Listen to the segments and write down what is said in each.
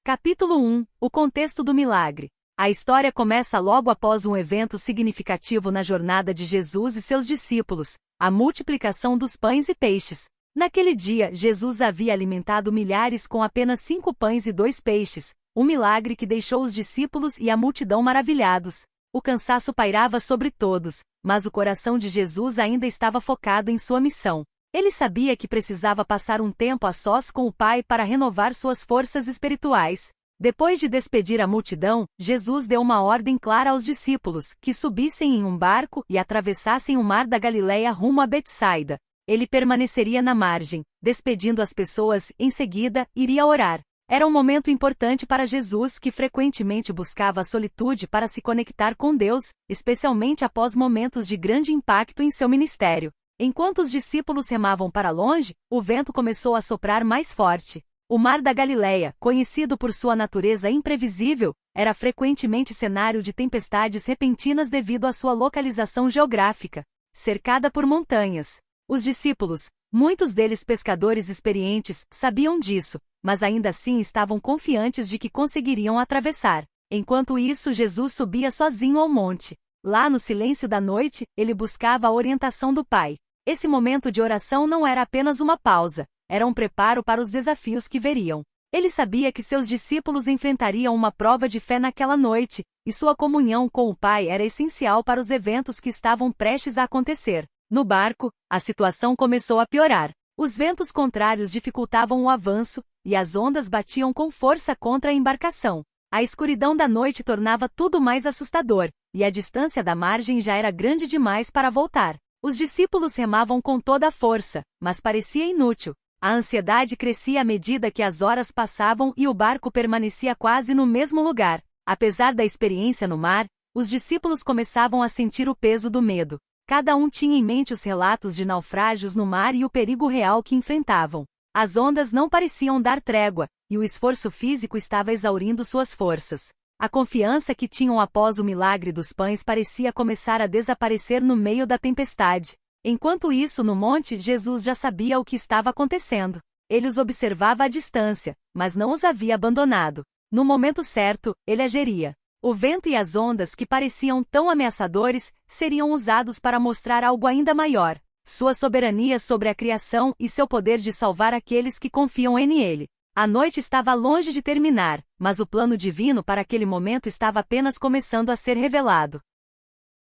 Capítulo 1 – O contexto do milagre. A história começa logo após um evento significativo na jornada de Jesus e seus discípulos, a multiplicação dos pães e peixes. Naquele dia, Jesus havia alimentado milhares com apenas 5 pães e 2 peixes, um milagre que deixou os discípulos e a multidão maravilhados. O cansaço pairava sobre todos, mas o coração de Jesus ainda estava focado em sua missão. Ele sabia que precisava passar um tempo a sós com o Pai para renovar suas forças espirituais. Depois de despedir a multidão, Jesus deu uma ordem clara aos discípulos, que subissem em um barco e atravessassem o mar da Galileia rumo a Betsaida. Ele permaneceria na margem, despedindo as pessoas, em seguida, iria orar. Era um momento importante para Jesus, que frequentemente buscava a solitude para se conectar com Deus, especialmente após momentos de grande impacto em seu ministério. Enquanto os discípulos remavam para longe, o vento começou a soprar mais forte. O mar da Galileia, conhecido por sua natureza imprevisível, era frequentemente cenário de tempestades repentinas devido à sua localização geográfica, cercada por montanhas. Os discípulos, muitos deles pescadores experientes, sabiam disso, mas ainda assim estavam confiantes de que conseguiriam atravessar. Enquanto isso, Jesus subia sozinho ao monte. Lá no silêncio da noite, ele buscava a orientação do Pai. Esse momento de oração não era apenas uma pausa, era um preparo para os desafios que veriam. Ele sabia que seus discípulos enfrentariam uma prova de fé naquela noite, e sua comunhão com o Pai era essencial para os eventos que estavam prestes a acontecer. No barco, a situação começou a piorar. Os ventos contrários dificultavam o avanço, e as ondas batiam com força contra a embarcação. A escuridão da noite tornava tudo mais assustador, e a distância da margem já era grande demais para voltar. Os discípulos remavam com toda a força, mas parecia inútil. A ansiedade crescia à medida que as horas passavam e o barco permanecia quase no mesmo lugar. Apesar da experiência no mar, os discípulos começavam a sentir o peso do medo. Cada um tinha em mente os relatos de naufrágios no mar e o perigo real que enfrentavam. As ondas não pareciam dar trégua, e o esforço físico estava exaurindo suas forças. A confiança que tinham após o milagre dos pães parecia começar a desaparecer no meio da tempestade. Enquanto isso, no monte, Jesus já sabia o que estava acontecendo. Ele os observava à distância, mas não os havia abandonado. No momento certo, ele agiria. O vento e as ondas que pareciam tão ameaçadores seriam usados para mostrar algo ainda maior: sua soberania sobre a criação e seu poder de salvar aqueles que confiam em ele. A noite estava longe de terminar, mas o plano divino para aquele momento estava apenas começando a ser revelado.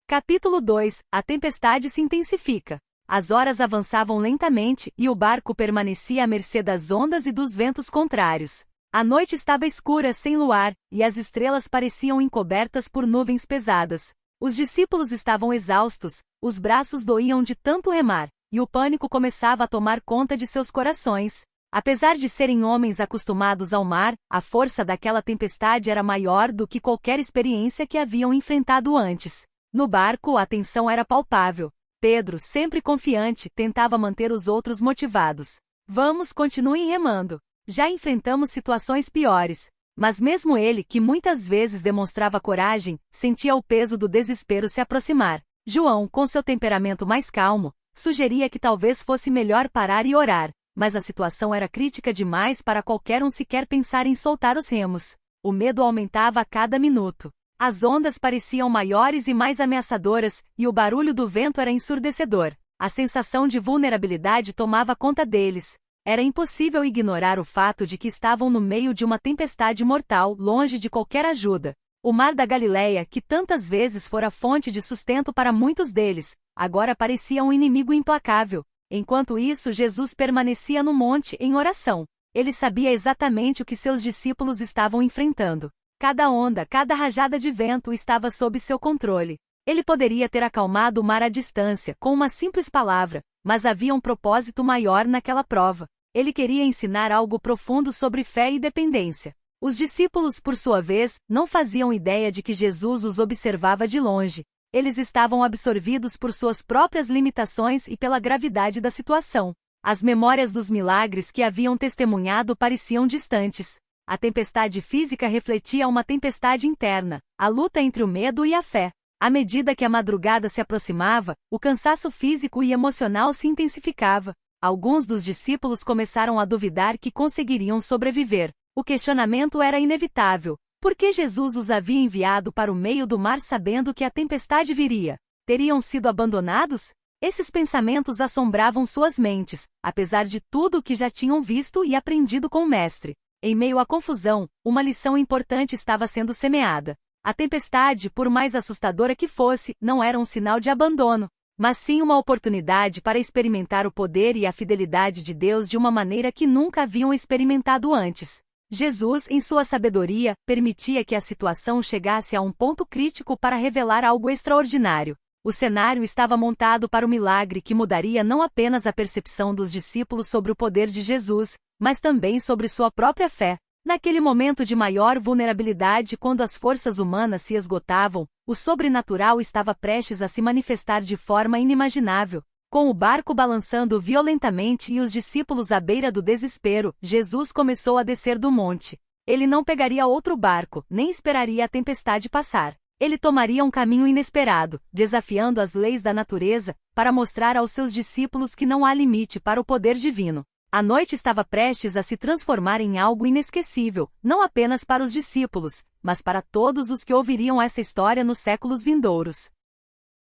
Capítulo 2 – A tempestade se intensifica. As horas avançavam lentamente e o barco permanecia à mercê das ondas e dos ventos contrários. A noite estava escura sem luar, e as estrelas pareciam encobertas por nuvens pesadas. Os discípulos estavam exaustos, os braços doíam de tanto remar, e o pânico começava a tomar conta de seus corações. Apesar de serem homens acostumados ao mar, a força daquela tempestade era maior do que qualquer experiência que haviam enfrentado antes. No barco, a tensão era palpável. Pedro, sempre confiante, tentava manter os outros motivados. Vamos, continuem remando. Já enfrentamos situações piores. Mas mesmo ele, que muitas vezes demonstrava coragem, sentia o peso do desespero se aproximar. João, com seu temperamento mais calmo, sugeria que talvez fosse melhor parar e orar. Mas a situação era crítica demais para qualquer um sequer pensar em soltar os remos. O medo aumentava a cada minuto. As ondas pareciam maiores e mais ameaçadoras, e o barulho do vento era ensurdecedor. A sensação de vulnerabilidade tomava conta deles. Era impossível ignorar o fato de que estavam no meio de uma tempestade mortal, longe de qualquer ajuda. O mar da Galileia, que tantas vezes fora fonte de sustento para muitos deles, agora parecia um inimigo implacável. Enquanto isso, Jesus permanecia no monte em oração. Ele sabia exatamente o que seus discípulos estavam enfrentando. Cada onda, cada rajada de vento estava sob seu controle. Ele poderia ter acalmado o mar à distância, com uma simples palavra, mas havia um propósito maior naquela prova. Ele queria ensinar algo profundo sobre fé e dependência. Os discípulos, por sua vez, não faziam ideia de que Jesus os observava de longe. Eles estavam absorvidos por suas próprias limitações e pela gravidade da situação. As memórias dos milagres que haviam testemunhado pareciam distantes. A tempestade física refletia uma tempestade interna, a luta entre o medo e a fé. À medida que a madrugada se aproximava, o cansaço físico e emocional se intensificava. Alguns dos discípulos começaram a duvidar que conseguiriam sobreviver. O questionamento era inevitável. Por que Jesus os havia enviado para o meio do mar sabendo que a tempestade viria? Teriam sido abandonados? Esses pensamentos assombravam suas mentes, apesar de tudo o que já tinham visto e aprendido com o Mestre. Em meio à confusão, uma lição importante estava sendo semeada. A tempestade, por mais assustadora que fosse, não era um sinal de abandono, mas sim uma oportunidade para experimentar o poder e a fidelidade de Deus de uma maneira que nunca haviam experimentado antes. Jesus, em sua sabedoria, permitia que a situação chegasse a um ponto crítico para revelar algo extraordinário. O cenário estava montado para o milagre que mudaria não apenas a percepção dos discípulos sobre o poder de Jesus, mas também sobre sua própria fé. Naquele momento de maior vulnerabilidade, quando as forças humanas se esgotavam, o sobrenatural estava prestes a se manifestar de forma inimaginável. Com o barco balançando violentamente e os discípulos à beira do desespero, Jesus começou a descer do monte. Ele não pegaria outro barco, nem esperaria a tempestade passar. Ele tomaria um caminho inesperado, desafiando as leis da natureza, para mostrar aos seus discípulos que não há limite para o poder divino. A noite estava prestes a se transformar em algo inesquecível, não apenas para os discípulos, mas para todos os que ouviriam essa história nos séculos vindouros.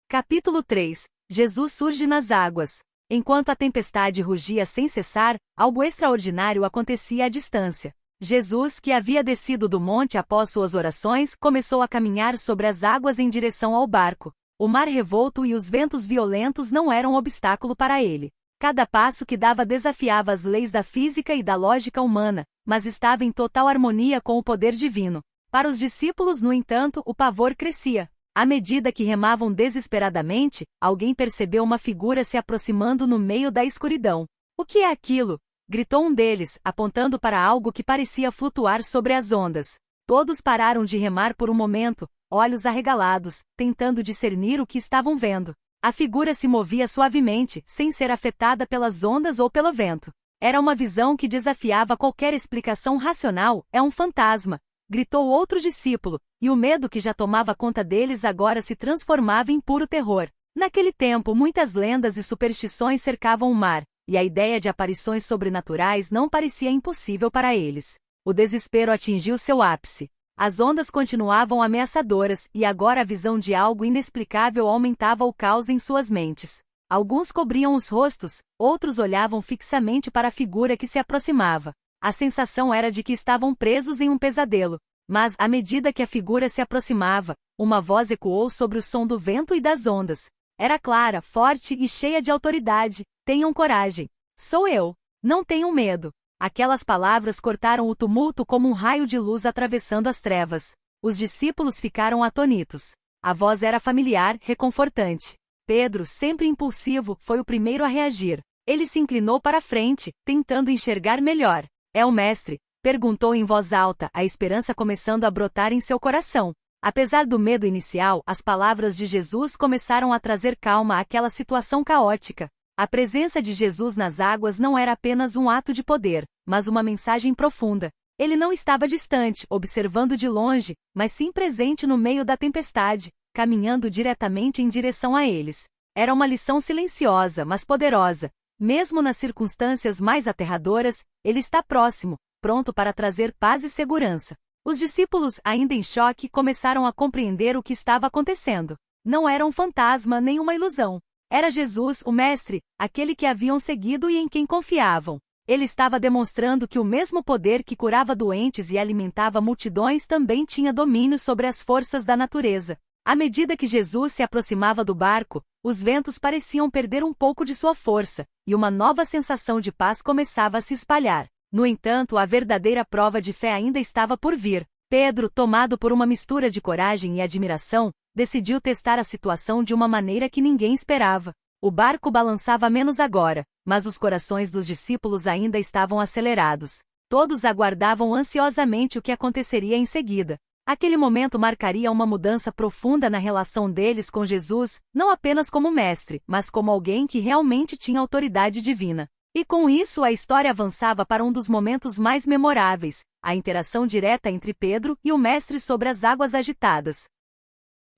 Capítulo 3. Jesus surge nas águas. Enquanto a tempestade rugia sem cessar, algo extraordinário acontecia à distância. Jesus, que havia descido do monte após suas orações, começou a caminhar sobre as águas em direção ao barco. O mar revolto e os ventos violentos não eram obstáculo para ele. Cada passo que dava desafiava as leis da física e da lógica humana, mas estava em total harmonia com o poder divino. Para os discípulos, no entanto, o pavor crescia. À medida que remavam desesperadamente, alguém percebeu uma figura se aproximando no meio da escuridão. "O que é aquilo?" gritou um deles, apontando para algo que parecia flutuar sobre as ondas. Todos pararam de remar por um momento, olhos arregalados, tentando discernir o que estavam vendo. A figura se movia suavemente, sem ser afetada pelas ondas ou pelo vento. Era uma visão que desafiava qualquer explicação racional. "É um fantasma!" gritou outro discípulo, e o medo que já tomava conta deles agora se transformava em puro terror. Naquele tempo, muitas lendas e superstições cercavam o mar, e a ideia de aparições sobrenaturais não parecia impossível para eles. O desespero atingiu seu ápice. As ondas continuavam ameaçadoras, e agora a visão de algo inexplicável aumentava o caos em suas mentes. Alguns cobriam os rostos, outros olhavam fixamente para a figura que se aproximava. A sensação era de que estavam presos em um pesadelo. Mas, à medida que a figura se aproximava, uma voz ecoou sobre o som do vento e das ondas. Era clara, forte e cheia de autoridade. "Tenham coragem. Sou eu. Não tenham medo." Aquelas palavras cortaram o tumulto como um raio de luz atravessando as trevas. Os discípulos ficaram atônitos. A voz era familiar, reconfortante. Pedro, sempre impulsivo, foi o primeiro a reagir. Ele se inclinou para a frente, tentando enxergar melhor. "É o mestre?" perguntou em voz alta, a esperança começando a brotar em seu coração. Apesar do medo inicial, as palavras de Jesus começaram a trazer calma àquela situação caótica. A presença de Jesus nas águas não era apenas um ato de poder, mas uma mensagem profunda. Ele não estava distante, observando de longe, mas sim presente no meio da tempestade, caminhando diretamente em direção a eles. Era uma lição silenciosa, mas poderosa. Mesmo nas circunstâncias mais aterradoras, ele está próximo, pronto para trazer paz e segurança. Os discípulos, ainda em choque, começaram a compreender o que estava acontecendo. Não era um fantasma nem uma ilusão. Era Jesus, o Mestre, aquele que haviam seguido e em quem confiavam. Ele estava demonstrando que o mesmo poder que curava doentes e alimentava multidões também tinha domínio sobre as forças da natureza. À medida que Jesus se aproximava do barco, os ventos pareciam perder um pouco de sua força, e uma nova sensação de paz começava a se espalhar. No entanto, a verdadeira prova de fé ainda estava por vir. Pedro, tomado por uma mistura de coragem e admiração, decidiu testar a situação de uma maneira que ninguém esperava. O barco balançava menos agora, mas os corações dos discípulos ainda estavam acelerados. Todos aguardavam ansiosamente o que aconteceria em seguida. Aquele momento marcaria uma mudança profunda na relação deles com Jesus, não apenas como mestre, mas como alguém que realmente tinha autoridade divina. E com isso a história avançava para um dos momentos mais memoráveis, a interação direta entre Pedro e o mestre sobre as águas agitadas.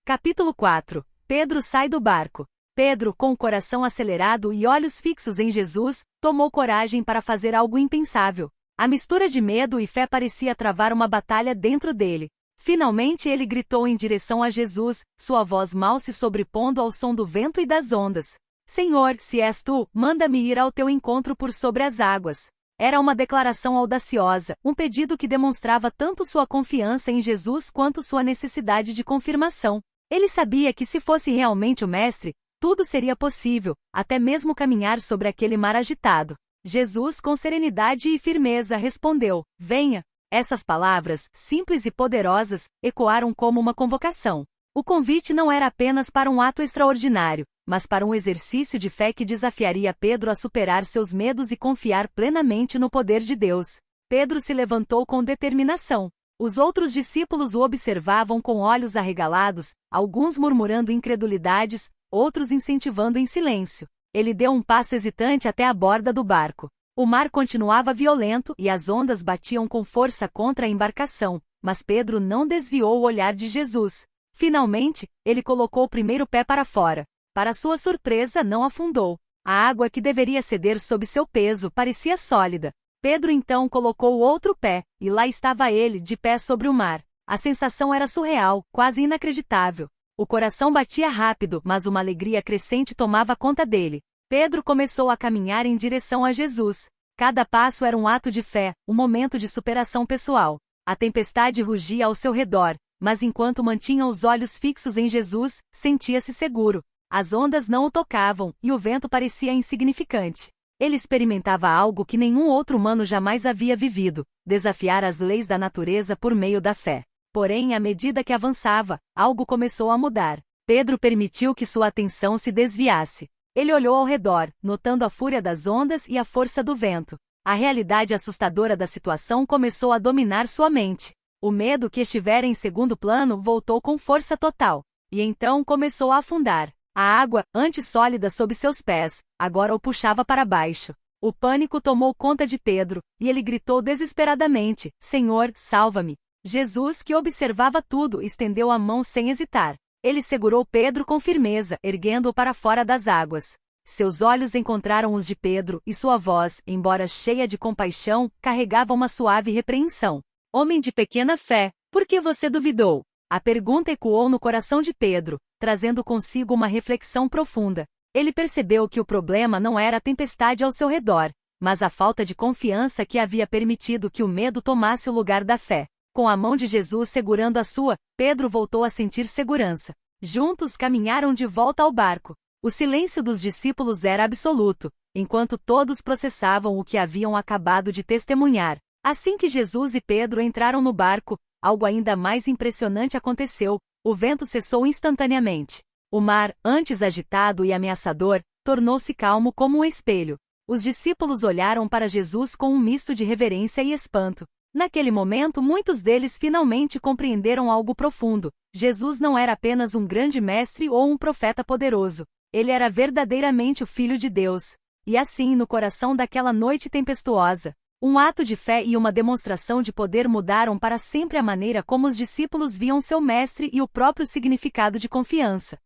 Capítulo 4. Pedro sai do barco. Pedro, com o coração acelerado e olhos fixos em Jesus, tomou coragem para fazer algo impensável. A mistura de medo e fé parecia travar uma batalha dentro dele. Finalmente ele gritou em direção a Jesus, sua voz mal se sobrepondo ao som do vento e das ondas. Senhor, se és tu, manda-me ir ao teu encontro por sobre as águas. Era uma declaração audaciosa, um pedido que demonstrava tanto sua confiança em Jesus quanto sua necessidade de confirmação. Ele sabia que se fosse realmente o Mestre, tudo seria possível, até mesmo caminhar sobre aquele mar agitado. Jesus, com serenidade e firmeza, respondeu: Venha. Essas palavras, simples e poderosas, ecoaram como uma convocação. O convite não era apenas para um ato extraordinário, mas para um exercício de fé que desafiaria Pedro a superar seus medos e confiar plenamente no poder de Deus. Pedro se levantou com determinação. Os outros discípulos o observavam com olhos arregalados, alguns murmurando incredulidades, outros incentivando em silêncio. Ele deu um passo hesitante até a borda do barco. O mar continuava violento e as ondas batiam com força contra a embarcação, mas Pedro não desviou o olhar de Jesus. Finalmente, ele colocou o primeiro pé para fora. Para sua surpresa, não afundou. A água que deveria ceder sob seu peso parecia sólida. Pedro então colocou o outro pé, e lá estava ele, de pé sobre o mar. A sensação era surreal, quase inacreditável. O coração batia rápido, mas uma alegria crescente tomava conta dele. Pedro começou a caminhar em direção a Jesus. Cada passo era um ato de fé, um momento de superação pessoal. A tempestade rugia ao seu redor, mas enquanto mantinha os olhos fixos em Jesus, sentia-se seguro. As ondas não o tocavam, e o vento parecia insignificante. Ele experimentava algo que nenhum outro humano jamais havia vivido: desafiar as leis da natureza por meio da fé. Porém, à medida que avançava, algo começou a mudar. Pedro permitiu que sua atenção se desviasse. Ele olhou ao redor, notando a fúria das ondas e a força do vento. A realidade assustadora da situação começou a dominar sua mente. O medo que estivera em segundo plano voltou com força total. E então começou a afundar. A água, antes sólida sob seus pés, agora o puxava para baixo. O pânico tomou conta de Pedro, e ele gritou desesperadamente: Senhor, salva-me! Jesus, que observava tudo, estendeu a mão sem hesitar. Ele segurou Pedro com firmeza, erguendo-o para fora das águas. Seus olhos encontraram os de Pedro, e sua voz, embora cheia de compaixão, carregava uma suave repreensão. Homem de pequena fé, por que você duvidou? A pergunta ecoou no coração de Pedro, trazendo consigo uma reflexão profunda. Ele percebeu que o problema não era a tempestade ao seu redor, mas a falta de confiança que havia permitido que o medo tomasse o lugar da fé. Com a mão de Jesus segurando a sua, Pedro voltou a sentir segurança. Juntos caminharam de volta ao barco. O silêncio dos discípulos era absoluto, enquanto todos processavam o que haviam acabado de testemunhar. Assim que Jesus e Pedro entraram no barco, algo ainda mais impressionante aconteceu: o vento cessou instantaneamente. O mar, antes agitado e ameaçador, tornou-se calmo como um espelho. Os discípulos olharam para Jesus com um misto de reverência e espanto. Naquele momento, muitos deles finalmente compreenderam algo profundo. Jesus não era apenas um grande mestre ou um profeta poderoso. Ele era verdadeiramente o Filho de Deus. E assim, no coração daquela noite tempestuosa, um ato de fé e uma demonstração de poder mudaram para sempre a maneira como os discípulos viam seu mestre e o próprio significado de confiança.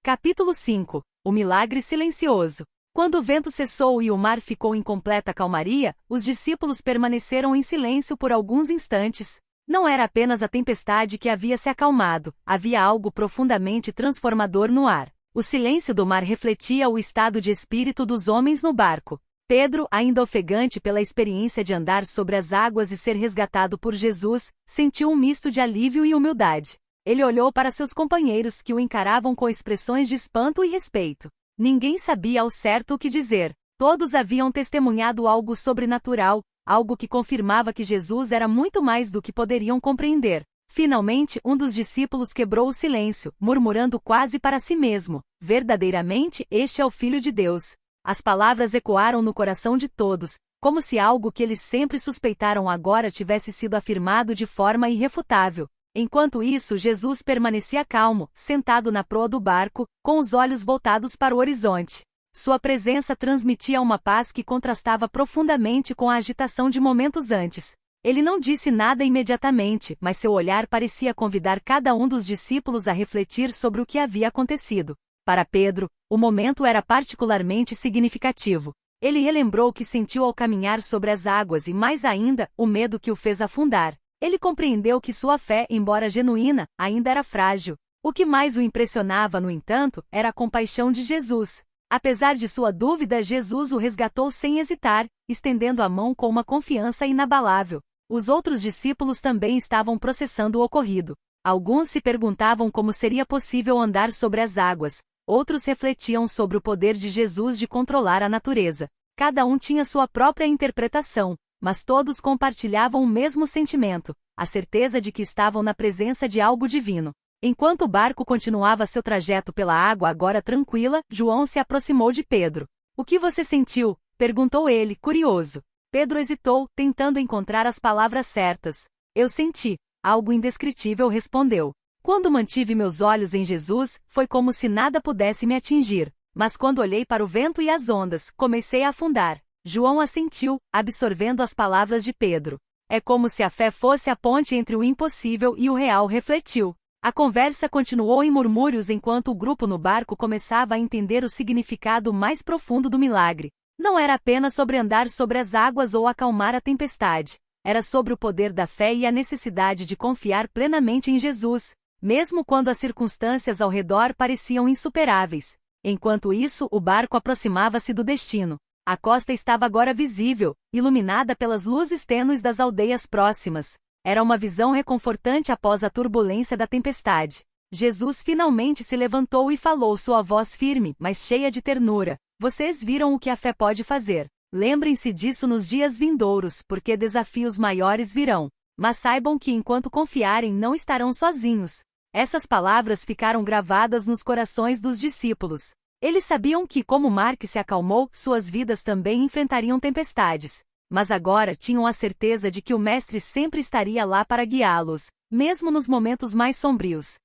Capítulo 5. O milagre silencioso. Quando o vento cessou e o mar ficou em completa calmaria, os discípulos permaneceram em silêncio por alguns instantes. Não era apenas a tempestade que havia se acalmado, havia algo profundamente transformador no ar. O silêncio do mar refletia o estado de espírito dos homens no barco. Pedro, ainda ofegante pela experiência de andar sobre as águas e ser resgatado por Jesus, sentiu um misto de alívio e humildade. Ele olhou para seus companheiros que o encaravam com expressões de espanto e respeito. Ninguém sabia ao certo o que dizer. Todos haviam testemunhado algo sobrenatural, algo que confirmava que Jesus era muito mais do que poderiam compreender. Finalmente, um dos discípulos quebrou o silêncio, murmurando quase para si mesmo: verdadeiramente, este é o Filho de Deus. As palavras ecoaram no coração de todos, como se algo que eles sempre suspeitaram agora tivesse sido afirmado de forma irrefutável. Enquanto isso, Jesus permanecia calmo, sentado na proa do barco, com os olhos voltados para o horizonte. Sua presença transmitia uma paz que contrastava profundamente com a agitação de momentos antes. Ele não disse nada imediatamente, mas seu olhar parecia convidar cada um dos discípulos a refletir sobre o que havia acontecido. Para Pedro, o momento era particularmente significativo. Ele relembrou o que sentiu ao caminhar sobre as águas e, mais ainda, o medo que o fez afundar. Ele compreendeu que sua fé, embora genuína, ainda era frágil. O que mais o impressionava, no entanto, era a compaixão de Jesus. Apesar de sua dúvida, Jesus o resgatou sem hesitar, estendendo a mão com uma confiança inabalável. Os outros discípulos também estavam processando o ocorrido. Alguns se perguntavam como seria possível andar sobre as águas. Outros refletiam sobre o poder de Jesus de controlar a natureza. Cada um tinha sua própria interpretação, mas todos compartilhavam o mesmo sentimento, a certeza de que estavam na presença de algo divino. Enquanto o barco continuava seu trajeto pela água agora tranquila, João se aproximou de Pedro. "O que você sentiu?" perguntou ele, curioso. Pedro hesitou, tentando encontrar as palavras certas. "Eu senti algo indescritível", respondeu. "Quando mantive meus olhos em Jesus, foi como se nada pudesse me atingir. Mas quando olhei para o vento e as ondas, comecei a afundar." João assentiu, absorvendo as palavras de Pedro. É como se a fé fosse a ponte entre o impossível e o real, refletiu. A conversa continuou em murmúrios enquanto o grupo no barco começava a entender o significado mais profundo do milagre. Não era apenas sobre andar sobre as águas ou acalmar a tempestade. Era sobre o poder da fé e a necessidade de confiar plenamente em Jesus, mesmo quando as circunstâncias ao redor pareciam insuperáveis. Enquanto isso, o barco aproximava-se do destino. A costa estava agora visível, iluminada pelas luzes tênues das aldeias próximas. Era uma visão reconfortante após a turbulência da tempestade. Jesus finalmente se levantou e falou, sua voz firme, mas cheia de ternura. "Vocês viram o que a fé pode fazer. Lembrem-se disso nos dias vindouros, porque desafios maiores virão. Mas saibam que enquanto confiarem não estarão sozinhos." Essas palavras ficaram gravadas nos corações dos discípulos. Eles sabiam que, como o mar que se acalmou, suas vidas também enfrentariam tempestades. Mas agora tinham a certeza de que o Mestre sempre estaria lá para guiá-los, mesmo nos momentos mais sombrios.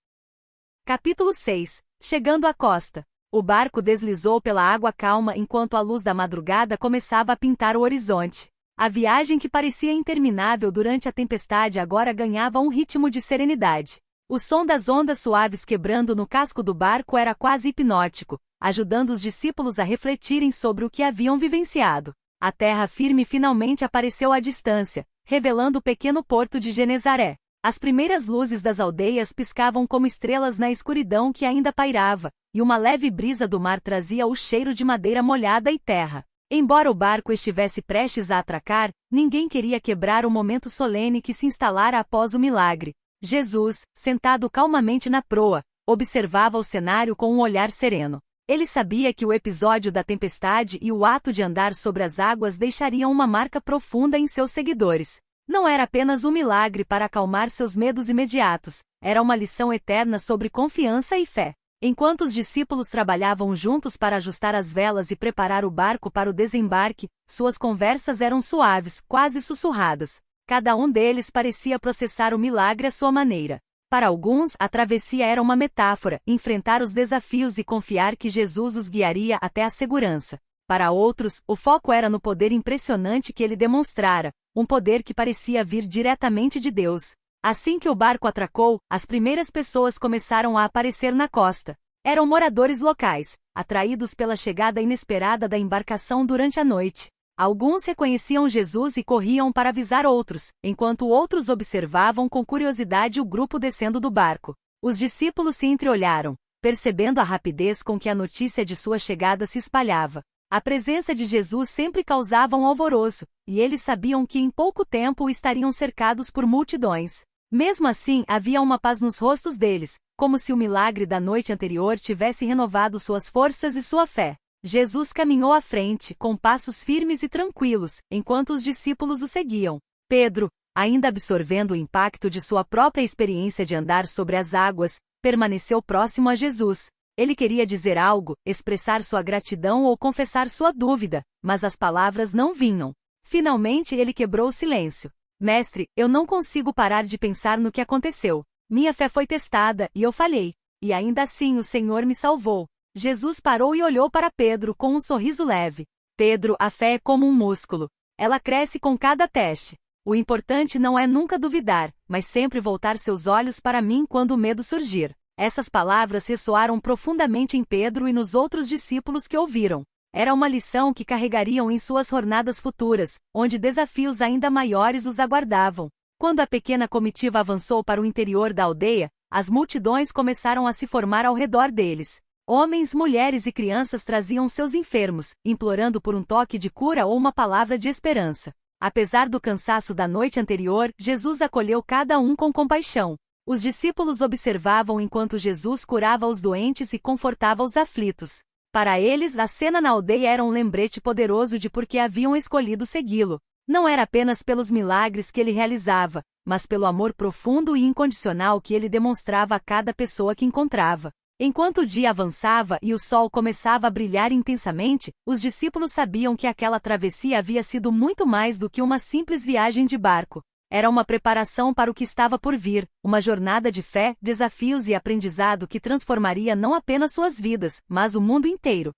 Capítulo 6. Chegando à costa. O barco deslizou pela água calma enquanto a luz da madrugada começava a pintar o horizonte. A viagem que parecia interminável durante a tempestade agora ganhava um ritmo de serenidade. O som das ondas suaves quebrando no casco do barco era quase hipnótico, ajudando os discípulos a refletirem sobre o que haviam vivenciado. A terra firme finalmente apareceu à distância, revelando o pequeno porto de Genezaré. As primeiras luzes das aldeias piscavam como estrelas na escuridão que ainda pairava, e uma leve brisa do mar trazia o cheiro de madeira molhada e terra. Embora o barco estivesse prestes a atracar, ninguém queria quebrar o momento solene que se instalara após o milagre. Jesus, sentado calmamente na proa, observava o cenário com um olhar sereno. Ele sabia que o episódio da tempestade e o ato de andar sobre as águas deixariam uma marca profunda em seus seguidores. Não era apenas um milagre para acalmar seus medos imediatos, era uma lição eterna sobre confiança e fé. Enquanto os discípulos trabalhavam juntos para ajustar as velas e preparar o barco para o desembarque, suas conversas eram suaves, quase sussurradas. Cada um deles parecia processar o milagre à sua maneira. Para alguns, a travessia era uma metáfora, enfrentar os desafios e confiar que Jesus os guiaria até a segurança. Para outros, o foco era no poder impressionante que ele demonstrara, um poder que parecia vir diretamente de Deus. Assim que o barco atracou, as primeiras pessoas começaram a aparecer na costa. Eram moradores locais, atraídos pela chegada inesperada da embarcação durante a noite. Alguns reconheciam Jesus e corriam para avisar outros, enquanto outros observavam com curiosidade o grupo descendo do barco. Os discípulos se entreolharam, percebendo a rapidez com que a notícia de sua chegada se espalhava. A presença de Jesus sempre causava um alvoroço, e eles sabiam que em pouco tempo estariam cercados por multidões. Mesmo assim, havia uma paz nos rostos deles, como se o milagre da noite anterior tivesse renovado suas forças e sua fé. Jesus caminhou à frente, com passos firmes e tranquilos, enquanto os discípulos o seguiam. Pedro, ainda absorvendo o impacto de sua própria experiência de andar sobre as águas, permaneceu próximo a Jesus. Ele queria dizer algo, expressar sua gratidão ou confessar sua dúvida, mas as palavras não vinham. Finalmente ele quebrou o silêncio. Mestre, eu não consigo parar de pensar no que aconteceu. Minha fé foi testada, e eu falhei. E ainda assim o Senhor me salvou. Jesus parou e olhou para Pedro com um sorriso leve. Pedro, a fé é como um músculo. Ela cresce com cada teste. O importante não é nunca duvidar, mas sempre voltar seus olhos para mim quando o medo surgir. Essas palavras ressoaram profundamente em Pedro e nos outros discípulos que ouviram. Era uma lição que carregariam em suas jornadas futuras, onde desafios ainda maiores os aguardavam. Quando a pequena comitiva avançou para o interior da aldeia, as multidões começaram a se formar ao redor deles. Homens, mulheres e crianças traziam seus enfermos, implorando por um toque de cura ou uma palavra de esperança. Apesar do cansaço da noite anterior, Jesus acolheu cada um com compaixão. Os discípulos observavam enquanto Jesus curava os doentes e confortava os aflitos. Para eles, a cena na aldeia era um lembrete poderoso de por que haviam escolhido segui-lo. Não era apenas pelos milagres que ele realizava, mas pelo amor profundo e incondicional que ele demonstrava a cada pessoa que encontrava. Enquanto o dia avançava e o sol começava a brilhar intensamente, os discípulos sabiam que aquela travessia havia sido muito mais do que uma simples viagem de barco. Era uma preparação para o que estava por vir, uma jornada de fé, desafios e aprendizado que transformaria não apenas suas vidas, mas o mundo inteiro.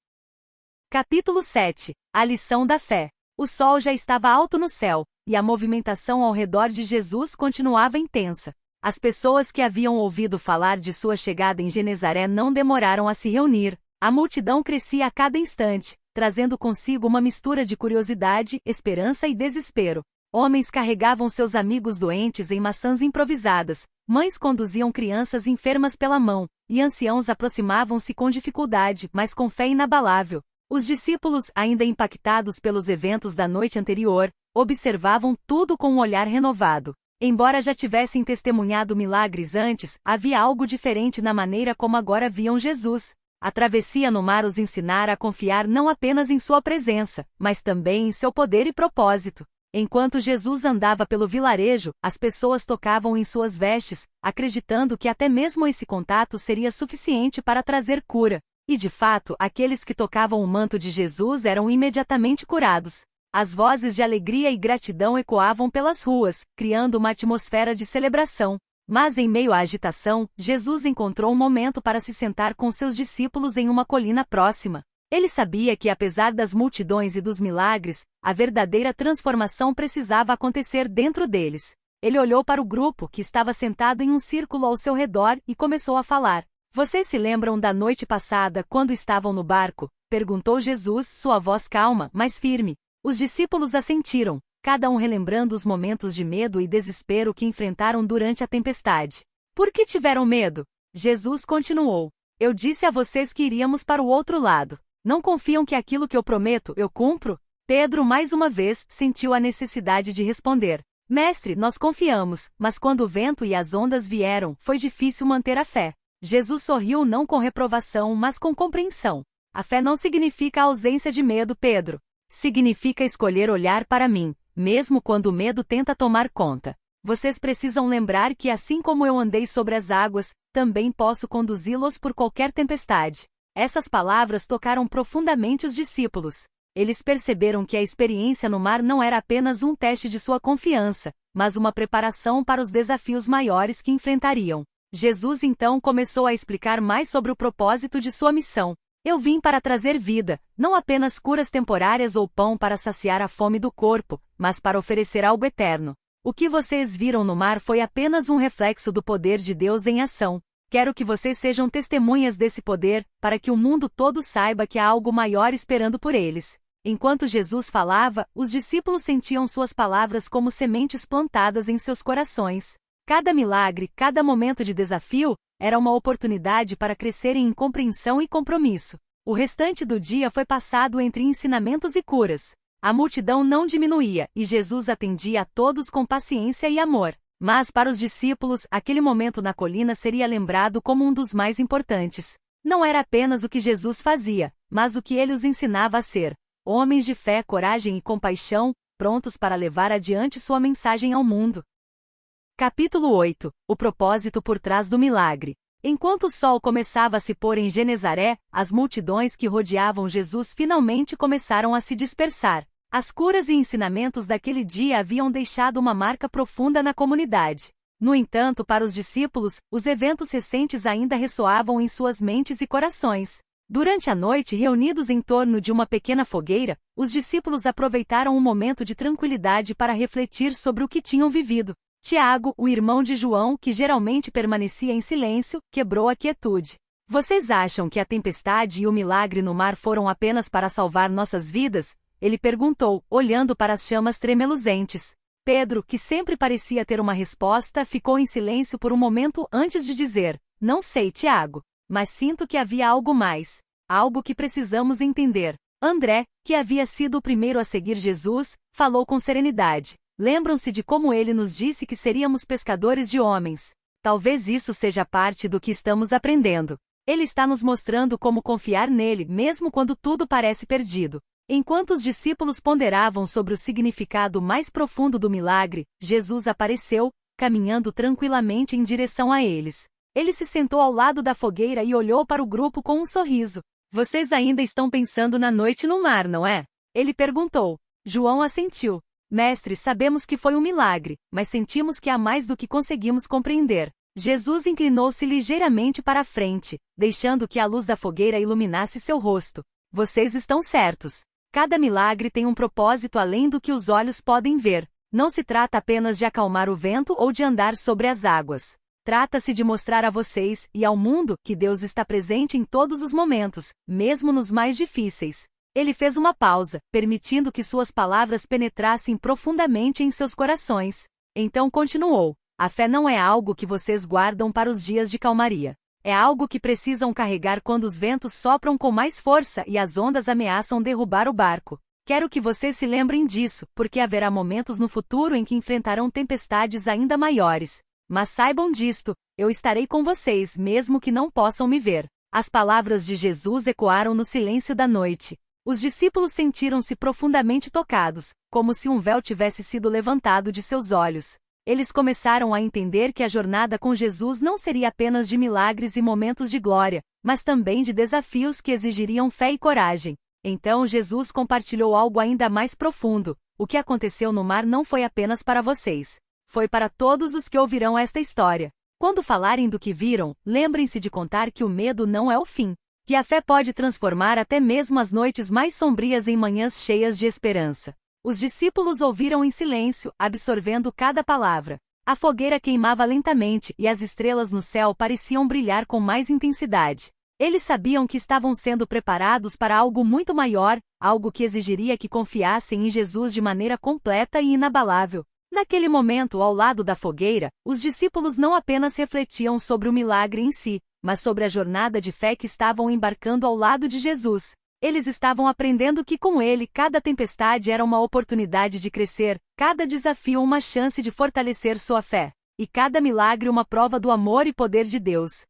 Capítulo 7. A lição da fé. O sol já estava alto no céu, e a movimentação ao redor de Jesus continuava intensa. As pessoas que haviam ouvido falar de sua chegada em Genezaré não demoraram a se reunir. A multidão crescia a cada instante, trazendo consigo uma mistura de curiosidade, esperança e desespero. Homens carregavam seus amigos doentes em maçãs improvisadas, mães conduziam crianças enfermas pela mão, e anciãos aproximavam-se com dificuldade, mas com fé inabalável. Os discípulos, ainda impactados pelos eventos da noite anterior, observavam tudo com um olhar renovado. Embora já tivessem testemunhado milagres antes, havia algo diferente na maneira como agora viam Jesus. A travessia no mar os ensinara a confiar não apenas em sua presença, mas também em seu poder e propósito. Enquanto Jesus andava pelo vilarejo, as pessoas tocavam em suas vestes, acreditando que até mesmo esse contato seria suficiente para trazer cura. E de fato, aqueles que tocavam o manto de Jesus eram imediatamente curados. As vozes de alegria e gratidão ecoavam pelas ruas, criando uma atmosfera de celebração. Mas em meio à agitação, Jesus encontrou um momento para se sentar com seus discípulos em uma colina próxima. Ele sabia que apesar das multidões e dos milagres, a verdadeira transformação precisava acontecer dentro deles. Ele olhou para o grupo que estava sentado em um círculo ao seu redor e começou a falar. Vocês se lembram da noite passada quando estavam no barco? Perguntou Jesus, sua voz calma, mas firme. Os discípulos assentiram, cada um relembrando os momentos de medo e desespero que enfrentaram durante a tempestade. Por que tiveram medo? Jesus continuou. Eu disse a vocês que iríamos para o outro lado. Não confiam que aquilo que eu prometo, eu cumpro? Pedro mais uma vez sentiu a necessidade de responder. Mestre, nós confiamos, mas quando o vento e as ondas vieram, foi difícil manter a fé. Jesus sorriu não com reprovação, mas com compreensão. A fé não significa a ausência de medo, Pedro. Significa escolher olhar para mim, mesmo quando o medo tenta tomar conta. Vocês precisam lembrar que assim como eu andei sobre as águas, também posso conduzi-los por qualquer tempestade. Essas palavras tocaram profundamente os discípulos. Eles perceberam que a experiência no mar não era apenas um teste de sua confiança, mas uma preparação para os desafios maiores que enfrentariam. Jesus então começou a explicar mais sobre o propósito de sua missão. Eu vim para trazer vida, não apenas curas temporárias ou pão para saciar a fome do corpo, mas para oferecer algo eterno. O que vocês viram no mar foi apenas um reflexo do poder de Deus em ação. Quero que vocês sejam testemunhas desse poder, para que o mundo todo saiba que há algo maior esperando por eles. Enquanto Jesus falava, os discípulos sentiam suas palavras como sementes plantadas em seus corações. Cada milagre, cada momento de desafio, era uma oportunidade para crescerem em compreensão e compromisso. O restante do dia foi passado entre ensinamentos e curas. A multidão não diminuía, e Jesus atendia a todos com paciência e amor. Mas para os discípulos, aquele momento na colina seria lembrado como um dos mais importantes. Não era apenas o que Jesus fazia, mas o que ele os ensinava a ser. Homens de fé, coragem e compaixão, prontos para levar adiante sua mensagem ao mundo. Capítulo 8. O propósito por trás do milagre. Enquanto o sol começava a se pôr em Genezaré, as multidões que rodeavam Jesus finalmente começaram a se dispersar. As curas e ensinamentos daquele dia haviam deixado uma marca profunda na comunidade. No entanto, para os discípulos, os eventos recentes ainda ressoavam em suas mentes e corações. Durante a noite, reunidos em torno de uma pequena fogueira, os discípulos aproveitaram um momento de tranquilidade para refletir sobre o que tinham vivido. Tiago, o irmão de João, que geralmente permanecia em silêncio, quebrou a quietude. Vocês acham que a tempestade e o milagre no mar foram apenas para salvar nossas vidas? Ele perguntou, olhando para as chamas tremeluzentes. Pedro, que sempre parecia ter uma resposta, ficou em silêncio por um momento antes de dizer: não sei, Tiago, mas sinto que havia algo mais. Algo que precisamos entender. André, que havia sido o primeiro a seguir Jesus, falou com serenidade. Lembram-se de como ele nos disse que seríamos pescadores de homens. Talvez isso seja parte do que estamos aprendendo. Ele está nos mostrando como confiar nele, mesmo quando tudo parece perdido. Enquanto os discípulos ponderavam sobre o significado mais profundo do milagre, Jesus apareceu, caminhando tranquilamente em direção a eles. Ele se sentou ao lado da fogueira e olhou para o grupo com um sorriso. Vocês ainda estão pensando na noite no mar, não é? Ele perguntou. João assentiu. Mestre, sabemos que foi um milagre, mas sentimos que há mais do que conseguimos compreender. Jesus inclinou-se ligeiramente para a frente, deixando que a luz da fogueira iluminasse seu rosto. Vocês estão certos. Cada milagre tem um propósito além do que os olhos podem ver. Não se trata apenas de acalmar o vento ou de andar sobre as águas. Trata-se de mostrar a vocês e ao mundo que Deus está presente em todos os momentos, mesmo nos mais difíceis. Ele fez uma pausa, permitindo que suas palavras penetrassem profundamente em seus corações. Então continuou: a fé não é algo que vocês guardam para os dias de calmaria. É algo que precisam carregar quando os ventos sopram com mais força e as ondas ameaçam derrubar o barco. Quero que vocês se lembrem disso, porque haverá momentos no futuro em que enfrentarão tempestades ainda maiores. Mas saibam disto, eu estarei com vocês mesmo que não possam me ver. As palavras de Jesus ecoaram no silêncio da noite. Os discípulos sentiram-se profundamente tocados, como se um véu tivesse sido levantado de seus olhos. Eles começaram a entender que a jornada com Jesus não seria apenas de milagres e momentos de glória, mas também de desafios que exigiriam fé e coragem. Então Jesus compartilhou algo ainda mais profundo. O que aconteceu no mar não foi apenas para vocês. Foi para todos os que ouvirão esta história. Quando falarem do que viram, lembrem-se de contar que o medo não é o fim. Que a fé pode transformar até mesmo as noites mais sombrias em manhãs cheias de esperança. Os discípulos ouviram em silêncio, absorvendo cada palavra. A fogueira queimava lentamente e as estrelas no céu pareciam brilhar com mais intensidade. Eles sabiam que estavam sendo preparados para algo muito maior, algo que exigiria que confiassem em Jesus de maneira completa e inabalável. Naquele momento, ao lado da fogueira, os discípulos não apenas refletiam sobre o milagre em si, mas sobre a jornada de fé que estavam embarcando ao lado de Jesus. Eles estavam aprendendo que com ele cada tempestade era uma oportunidade de crescer, cada desafio uma chance de fortalecer sua fé, e cada milagre uma prova do amor e poder de Deus.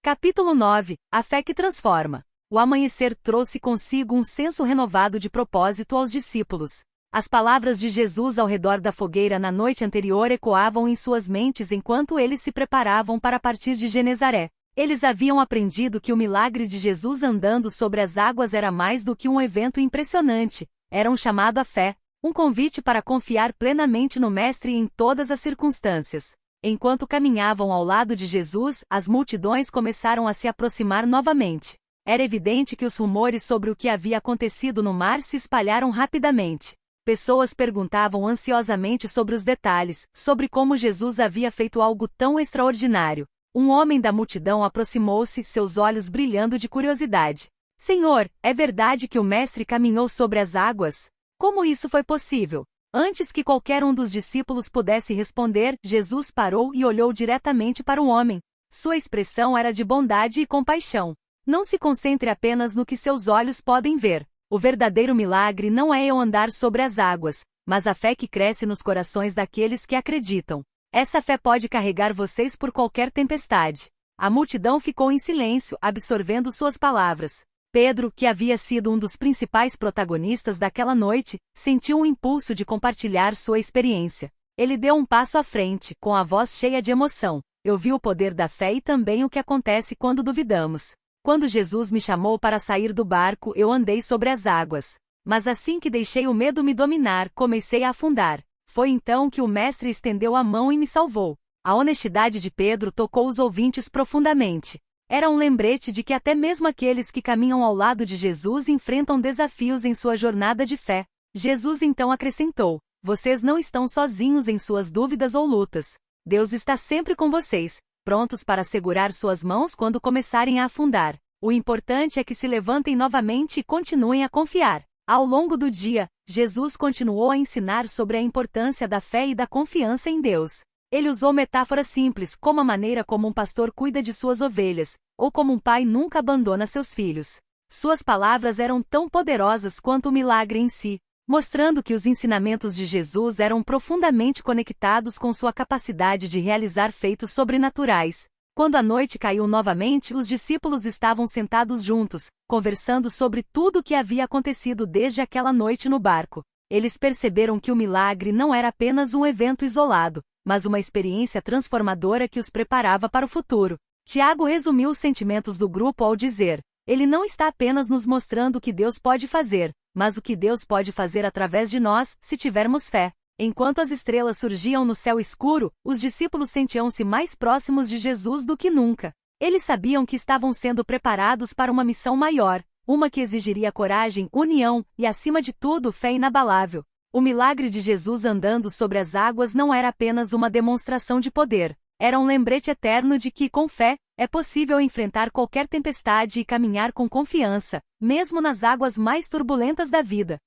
Capítulo 9 – A fé que transforma. O amanhecer trouxe consigo um senso renovado de propósito aos discípulos. As palavras de Jesus ao redor da fogueira na noite anterior ecoavam em suas mentes enquanto eles se preparavam para partir de Genezaré. Eles haviam aprendido que o milagre de Jesus andando sobre as águas era mais do que um evento impressionante, era um chamado à fé, um convite para confiar plenamente no Mestre em todas as circunstâncias. Enquanto caminhavam ao lado de Jesus, as multidões começaram a se aproximar novamente. Era evidente que os rumores sobre o que havia acontecido no mar se espalharam rapidamente. Pessoas perguntavam ansiosamente sobre os detalhes, sobre como Jesus havia feito algo tão extraordinário. Um homem da multidão aproximou-se, seus olhos brilhando de curiosidade. Senhor, é verdade que o Mestre caminhou sobre as águas? Como isso foi possível? Antes que qualquer um dos discípulos pudesse responder, Jesus parou e olhou diretamente para o homem. Sua expressão era de bondade e compaixão. Não se concentre apenas no que seus olhos podem ver. O verdadeiro milagre não é eu andar sobre as águas, mas a fé que cresce nos corações daqueles que acreditam. Essa fé pode carregar vocês por qualquer tempestade. A multidão ficou em silêncio, absorvendo suas palavras. Pedro, que havia sido um dos principais protagonistas daquela noite, sentiu um impulso de compartilhar sua experiência. Ele deu um passo à frente, com a voz cheia de emoção. Eu vi o poder da fé e também o que acontece quando duvidamos. Quando Jesus me chamou para sair do barco, eu andei sobre as águas. Mas assim que deixei o medo me dominar, comecei a afundar. Foi então que o Mestre estendeu a mão e me salvou. A honestidade de Pedro tocou os ouvintes profundamente. Era um lembrete de que até mesmo aqueles que caminham ao lado de Jesus enfrentam desafios em sua jornada de fé. Jesus então acrescentou: vocês não estão sozinhos em suas dúvidas ou lutas. Deus está sempre com vocês, prontos para segurar suas mãos quando começarem a afundar. O importante é que se levantem novamente e continuem a confiar. Ao longo do dia, Jesus continuou a ensinar sobre a importância da fé e da confiança em Deus. Ele usou metáforas simples, como a maneira como um pastor cuida de suas ovelhas, ou como um pai nunca abandona seus filhos. Suas palavras eram tão poderosas quanto o milagre em si, mostrando que os ensinamentos de Jesus eram profundamente conectados com sua capacidade de realizar feitos sobrenaturais. Quando a noite caiu novamente, os discípulos estavam sentados juntos, conversando sobre tudo o que havia acontecido desde aquela noite no barco. Eles perceberam que o milagre não era apenas um evento isolado, mas uma experiência transformadora que os preparava para o futuro. Tiago resumiu os sentimentos do grupo ao dizer: ele não está apenas nos mostrando o que Deus pode fazer, mas o que Deus pode fazer através de nós, se tivermos fé. Enquanto as estrelas surgiam no céu escuro, os discípulos sentiam-se mais próximos de Jesus do que nunca. Eles sabiam que estavam sendo preparados para uma missão maior, uma que exigiria coragem, união e, acima de tudo, fé inabalável. O milagre de Jesus andando sobre as águas não era apenas uma demonstração de poder. Era um lembrete eterno de que, com fé, é possível enfrentar qualquer tempestade e caminhar com confiança, mesmo nas águas mais turbulentas da vida.